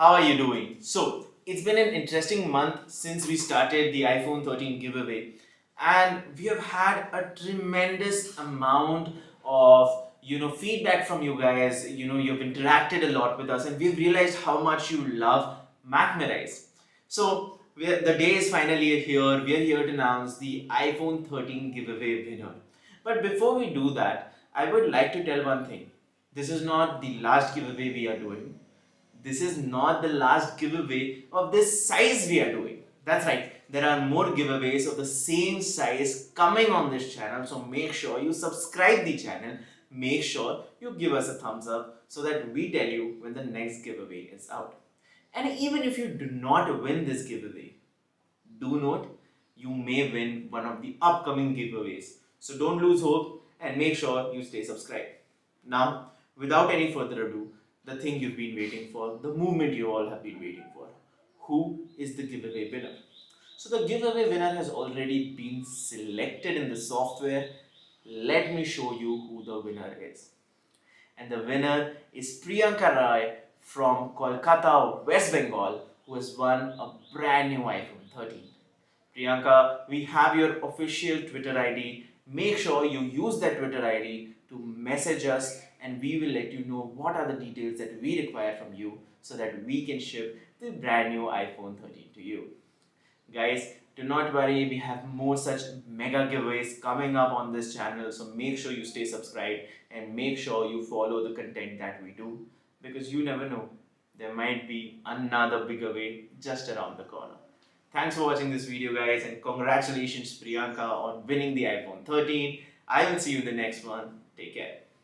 How are you doing? So, it's been an interesting month since we started the iPhone 13 giveaway, and we have had a tremendous amount of feedback from you guys. You've interacted a lot with us, and we've realized how much you love MacMerise. So, the day is finally here. We are here to announce the iPhone 13 giveaway winner. But before we do that, I would like to tell one thing. This is not the last giveaway we are doing. This is not the last giveaway of this size we are doing. That's right, there are more giveaways of the same size coming on this channel. So make sure you subscribe the channel. Make sure you give us a thumbs up so that we tell you when the next giveaway is out. And even if you do not win this giveaway, do note you may win one of the upcoming giveaways. So don't lose hope and make sure you stay subscribed. Now, without any further ado, the thing you've been waiting for, the movement you all have been waiting for. Who is the giveaway winner? So the giveaway winner has already been selected in the software. Let me show you who the winner is. And the winner is Priyanka Rai from Kolkata, West Bengal, who has won a brand new iPhone 13. Priyanka, we have your official Twitter ID. Make sure you use that Twitter ID to message us, and we will let you know what are the details that we require from you so that we can ship the brand new iPhone 13 to you. Guys, do not worry, we have more such mega giveaways coming up on this channel, so make sure you stay subscribed and make sure you follow the content that we do, because you never know, there might be another bigger way just around the corner. Thanks for watching this video, guys, and congratulations Priyanka on winning the iPhone 13. I will see you in the next one. Take care.